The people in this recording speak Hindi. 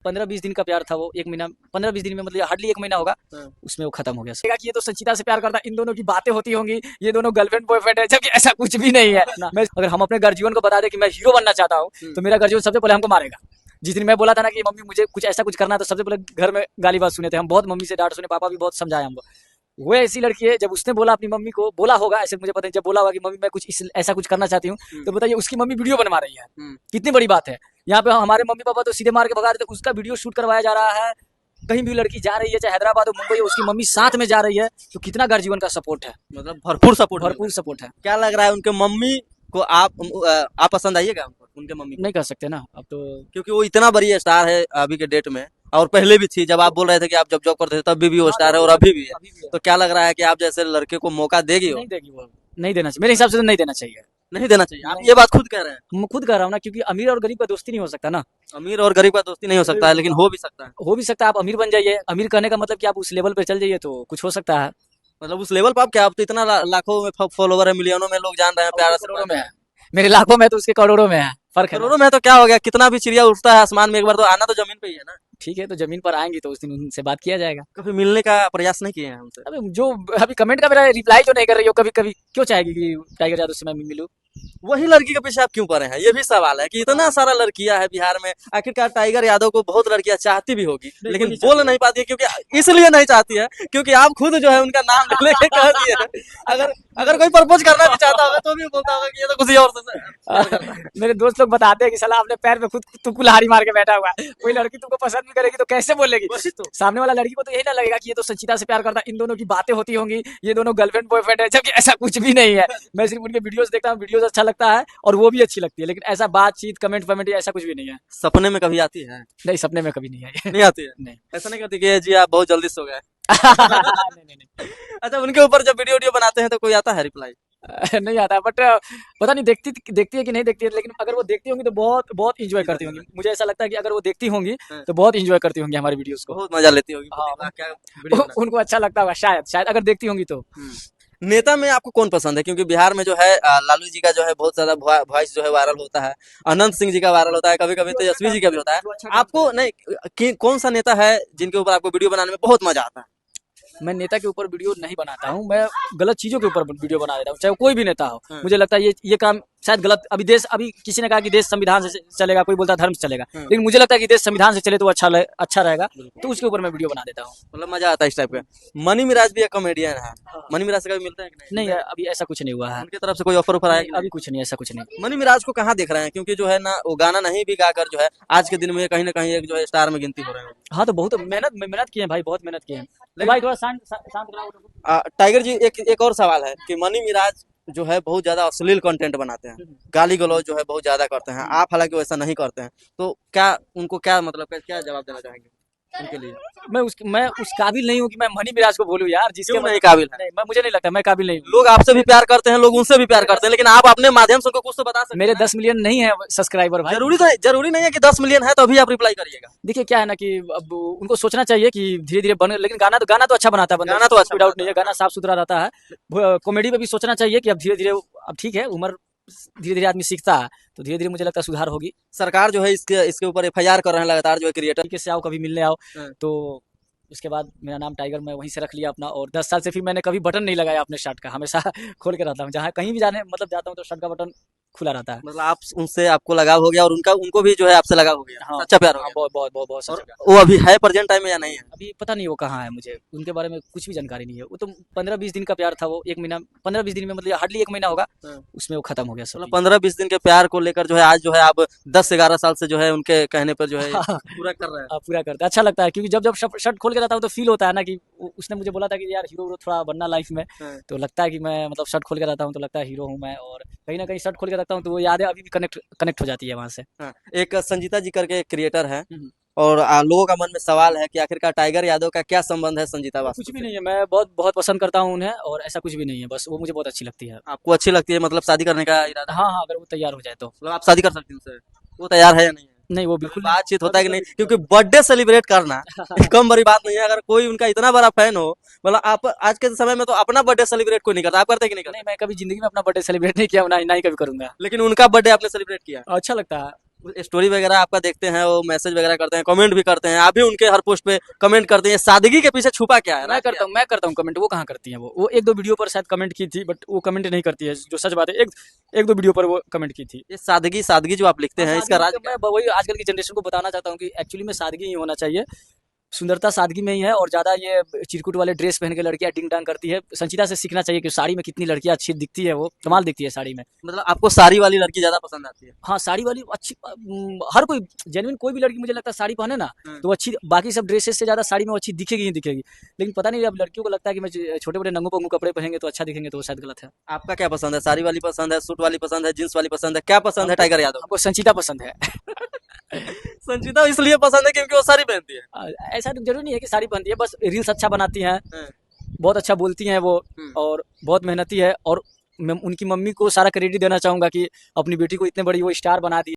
15-20 दिन का प्यार था वो, 1 महीना 15-20 दिन में मतलब हार्डली 1 महीना होगा, उसमें वो खत्म हो गया। कि ये तो संचिता से प्यार करता, इन दोनों की बातें होती होंगी, ये दोनों गर्लफ्रेंड बॉयफ्रेंड है, जबकि ऐसा कुछ भी नहीं है ना। मैं अगर हम अपने गर्जीवन को बता दे कि मैं हीरो बनना चाहता हूँ तो मेरा गर्जीवन सबसे पहले हमको मारेगा। जिस दिन मैं बोला था ना कि मम्मी मुझे कुछ ऐसा कुछ करना है, तो सबसे पहले घर में गाली बात सुने थे हम, बहुत मम्मी से डांट सुने, पापा भी बहुत समझाया हमको। वो ऐसी लड़की है, जब उसने बोला अपनी मम्मी को, बोला होगा ऐसे मुझे पता नहीं, जब बोला होगा कि मम्मी मैं कुछ ऐसा कुछ करना चाहती हूँ, तो बताइए उसकी मम्मी वीडियो बनवा रही है, कितनी बड़ी बात है। यहाँ पे हमारे मम्मी पापा तो सीधे मार के भगा देते, उसका वीडियो शूट करवाया जा रहा है। कहीं भी लड़की जा रही है, चाहे हैदराबाद हो मुंबई हो, उसकी मम्मी साथ में जा रही है, तो कितना गर्जीवन का सपोर्ट है, मतलब भरपूर सपोर्ट, भरपूर सपोर्ट है। क्या लग रहा है उनके मम्मी को आप पसंद आइएगा उनके मम्मी को? नहीं कर सकते ना अब तो, क्योंकि वो इतना बड़ी स्टार है अभी के डेट में, और पहले भी थी, जब आप बोल रहे थे कि आप जब जॉब करते थे तब भी वो स्टार है और अभी भी है। तो क्या लग रहा है कि आप जैसे लड़के को मौका देगी? नहीं देगी वो, नहीं देना चाहिए, मेरे हिसाब से तो नहीं देना चाहिए। नहीं देना चाहिए, आप ये बात खुद कह रहे हैं? मैं खुद कह रहा हूँ ना, क्योंकि अमीर और गरीब का दोस्ती नहीं हो सकता ना। अमीर और गरीब का दोस्ती नहीं हो सकता है, लेकिन हो भी सकता है। हो भी सकता है, आप अमीर बन जाइए, अमीर कहने का मतलब कि आप उस लेवल पे चल जाइए तो कुछ हो सकता है। मतलब उस लेवल पर आप क्या, आप तो इतना लाखों में फॉलोवर है, मिलियनों में लोग जान रहे हैं, प्यार से करोड़ों में है, मेरे लाखों में तो उसके करोड़ों में है, फर्क है ना। करोड़ों में। तो क्या हो गया, कितना भी चिड़िया उड़ता है आसमान में, एक बार तो आना तो जमीन पे ही है ना। ठीक है, तो जमीन पर आएंगी तो उस दिन उनसे बात किया जाएगा। कभी मिलने का प्रयास नहीं किए हैं हमसे? अबे जो अभी कमेंट का मेरा रिप्लाई जो नहीं कर रही हो, कभी कभी क्यों चाहेगी कि टाइगर यादव से मैं मिलूं? वही लड़की के पीछे आप क्यों पड़े हैं, ये भी सवाल है कि इतना सारा लड़कियां है बिहार में, आखिरकार टाइगर यादव को बहुत लड़कियां चाहती भी होगी, लेकिन बोल नहीं पाती है, क्योंकि इसलिए नहीं चाहती है क्योंकि आप खुद जो है उनका नाम लेके कह दिए हैं। अगर अगर कोई प्रपोज करना भी चाहता होगा तो भी बोलता होगा कि ये तो किसी और से मेरे दोस्त लोग बताते हैं कि साला अपने पैर पे खुद तू कुल्हाड़ी मार के बैठा हुआ है, कोई लड़की तुमको पसंद भी करेगी तो कैसे बोलेगी? सामने वाला लड़की को तो यही ना लगेगा कि ये तो संचिता से प्यार करता, इन दोनों की बातें होती होंगी, ये दोनों गर्लफ्रेंड बॉयफ्रेंड है, जबकि ऐसा कुछ भी नहीं है। मैं सिर्फ उनके वीडियोस देखता हूँ, वीडियोस अच्छा लगता है और वो भी अच्छी लगती है, लेकिन ऐसा बातचीत कमेंट वमेंट ऐसा कुछ भी नहीं है। सपने में कभी आती है? नहीं, सपने में कभी नहीं आई। नहीं आती है? नहीं। ऐसा नहीं करती कि जी आप बहुत जल्दी सो गए? नहीं, नहीं, अच्छा, उनके ऊपर जब वीडियो बनाते हैं तो कोई आता है रिप्लाई? नहीं आता, बट पता नहीं देखती है कि नहीं देखती है, लेकिन अगर वो देखती होंगी तो बहुत बहुत इंजॉय करती होंगी। मुझे ऐसा लगता है कि अगर वो देखती होंगी तो बहुत इंजॉय करती होंगी हमारी वीडियोस को, बहुत मजा लेती होगी। हाँ, क्या वीडियो उनको अच्छा लगता होगा, शायद अगर देखती होंगी तो। नेता में आपको कौन पसंद है? क्योंकि बिहार में जो है लालू जी का जो है बहुत ज्यादा वॉइस जो है वायरल होता है, अनंत सिंह जी का वायरल होता है, कभी कभी तेजस्वी जी का भी होता है। आपको नहीं कौन सा नेता है जिनके ऊपर आपको वीडियो बनाने में बहुत मजा आता है? मैं नेता के ऊपर वीडियो नहीं बनाता हूँ, मैं गलत चीजों के ऊपर वीडियो बना देता हूँ, चाहे कोई भी नेता हो। मुझे लगता है ये काम शायद गलत, अभी किसी ने कहा कि देश संविधान से चलेगा, कोई बोलता धर्म से चलेगा, लेकिन मुझे लगता है कि देश संविधान से चले तो अच्छा रहेगा, तो उसके ऊपर मैं वीडियो बना देता हूँ। मतलब मजा आता है इस टाइप का। मनी मिराज भी एक कॉमेडियन है, मनी मिराज से कभी मिलता है कि नहीं? नहीं, अभी ऐसा कुछ नहीं हुआ है, उनकी तरफ से कोई ऑफर आया कि अभी कुछ नहीं, ऐसा कुछ नहीं। मनी मिराज को कहाँ देख रहे हैं? क्योंकि जो है ना वो गाना नहीं भी गाकर जो है आज के दिन में कहीं ना कहीं एक जो है स्टार में गिनती हो रहे हैं। हाँ, तो बहुत मेहनत किए हैं भाई, बहुत मेहनत किए हैं। भाई थोड़ा शांत शांत रहो। टाइगर जी, एक और सवाल है कि मनी मिराज जो है बहुत ज्यादा अश्लील कंटेंट बनाते हैं, गाली गलौज जो है बहुत ज्यादा करते हैं, आप हालांकि वैसा नहीं करते हैं, तो क्या उनको क्या मतलब क्या जवाब देना चाहेंगे उनके लिए? मैं उस काबिल नहीं हूँ कि मैं मनी मिराज को बोलूँ यार, जिसके क्यों नहीं काबिल है? नहीं, मुझे नहीं लगता मैं काबिल नहीं हूँ। लोग आपसे भी प्यार करते हैं, लोग उनसे भी प्यार करते हैं, लेकिन आप अपने माध्यम से उनको कुछ तो बता सकते हैं। मेरे 10 मिलियन नहीं है सब्सक्राइबर भाई। जरूरी नहीं है कि 10 मिलियन है तो अभी आप रिप्लाई करिएगा। देखिए क्या है ना कि अब उनको सोचना चाहिए कि धीरे धीरे बन, लेकिन गाना तो अच्छा बनाता है बंदा, गाना तो अच्छा डाउट नहीं है, गाना साफ सुथरा रहता है। कॉमेडी पे भी सोचना चाहिए कि अब धीरे धीरे, अब ठीक है उम्र, धीरे धीरे आदमी सीखता है, तो धीरे धीरे मुझे लगता है सुधार होगी। सरकार जो है इसके ऊपर एफआईआर कर रहे हैं लगातार, जो है क्रिएटर तरीके से आओ, कभी मिलने आओ, तो उसके बाद मेरा नाम टाइगर मैं वहीं से रख लिया अपना, और 10 साल से फिर मैंने कभी बटन नहीं लगाया अपने शर्ट का, हमेशा खोल के रहता हूँ, जहाँ कहीं भी जाने मतलब जाता हूँ तो शर्ट का बटन खुला रहता है। मतलब आप उनसे आपको लगाव हो गया और उनको भी जो है आपसे लगाव हो गया। हाँ, अच्छा प्यार हो गया। बहुत बहुत बहुत बहुत सच्चा प्यार। वो अभी है प्रेजेंट टाइम में या नहीं है? अभी पता नहीं वो कहाँ है, मुझे उनके बारे में कुछ भी जानकारी नहीं है। वो तो 15-20 दिन का प्यार था, वो 1 महीना 15-20 दिन में मतलब हार्डली 1 महीना होगा, उसमें वो खत्म हो गया सब। 15-20 दिन के प्यार को लेकर जो है आज जो है आप 10-11 साल से जो है उनके कहने पर जो है पूरा कर रहे हैं। पूरा करते अच्छा लगता है, क्योंकि जब शर्ट खोल के रहता हूँ तो फील होता है ना कि उसने मुझे बोला था कि यार हीरो थोड़ा बनना लाइफ में, तो लगता है कि मैं मतलब शर्ट खोल के रहता हूँ तो लगता है हीरो हूँ मैं, और कहीं ना कहीं शर्ट खोल के रखता हूँ तो वो यादें अभी भी कनेक्ट हो जाती है वहाँ से। एक संजीता जी करके एक क्रिएटर है, और लोगों का मन में सवाल है कि आखिरकार टाइगर यादव का क्या संबंध है संजीता वास्तव? कुछ भी नहीं है, मैं बहुत बहुत पसंद करता हूँ उन्हें, और ऐसा कुछ भी नहीं है, बस वो मुझे बहुत अच्छी लगती है। आपको अच्छी लगती है, मतलब शादी करने का इरादा? हाँ हाँ, अगर वो तैयार हो जाए तो। मतलब आप शादी कर सकते हैं उससे? वो तैयार है या नहीं है? नहीं, वो बिल्कुल बातचीत होता है कि नहीं? क्योंकि बर्थडे सेलिब्रेट करना कम बड़ी बात नहीं है। अगर कोई उनका इतना बड़ा फैन हो, मतलब आप आज के समय में तो अपना बर्थडे सेलिब्रेट कोई नहीं करता, आप करते कि नहीं करते? नहीं, मैं कभी जिंदगी में अपना बर्थडे सेलिब्रेट नहीं किया, ना ही कभी करूंगा। लेकिन उनका बर्थडे आपने सेलिब्रेट किया, अच्छा लगता है। स्टोरी वगैरह आपका देखते हैं, वो मैसेज वगैरह करते हैं, कमेंट भी करते हैं, आप भी उनके हर पोस्ट पे कमेंट करते हैं, सादगी के पीछे छुपा क्या है? मैं करता हूँ कमेंट, वो कहाँ करती हैं? वो एक दो वीडियो पर शायद कमेंट की थी, बट वो कमेंट नहीं करती है, जो सच बात है। एक दो वीडियो पर वो कमेंट की थी। ये सादगी सादगी जो आप लिखते हैं, इसका राज क्या मैं वही आजकल की जनरेशन को बताना चाहता हूँ कि एक्चुअली में सादगी ही होना चाहिए। सुंदरता सादगी में ही है, और ज्यादा ये चिरकुट वाले ड्रेस पहन के लड़कियां डिंग डांग करती है। संचिता से सीखना चाहिए कि साड़ी में कितनी लड़कियां अच्छी दिखती है, वो कमाल दिखती है साड़ी में। मतलब आपको साड़ी वाली लड़की ज्यादा पसंद आती है? हाँ, साड़ी वाली अच्छी, हर कोई जेन्युइन कोई भी लड़की मुझे लगता है साड़ी पहने ना तो वो अच्छी, बाकी सब ड्रेसेस से ज्यादा साड़ी में वो अच्छी दिखेगी ही दिखेगी। लेकिन पता नहीं, अब लड़कियों को लगता है कि मैं छोटे बड़े नंगू पंगू कपड़े पहनेंगे तो अच्छा दिखेंगे, तो वो शायद गलत है। आपका क्या पसंद है? साड़ी वाली पसंद है, सूट वाली पसंद है, जींस वाली पसंद है, क्या पसंद है टाइगर यादव? हमको संचिता पसंद है। संचिता इसलिए पसंद है क्योंकि वो साड़ी पहनती है। ऐसा तो जरूरी नहीं है कि साड़ी पहनती है, बस रील्स अच्छा बनाती हैं, हाँ। बहुत अच्छा बोलती हैं वो, हम्म। और बहुत मेहनती है। और मैं उनकी मम्मी को सारा क्रेडिट देना चाहूंगा कि अपनी बेटी को इतने बड़ी वो स्टार बना दी।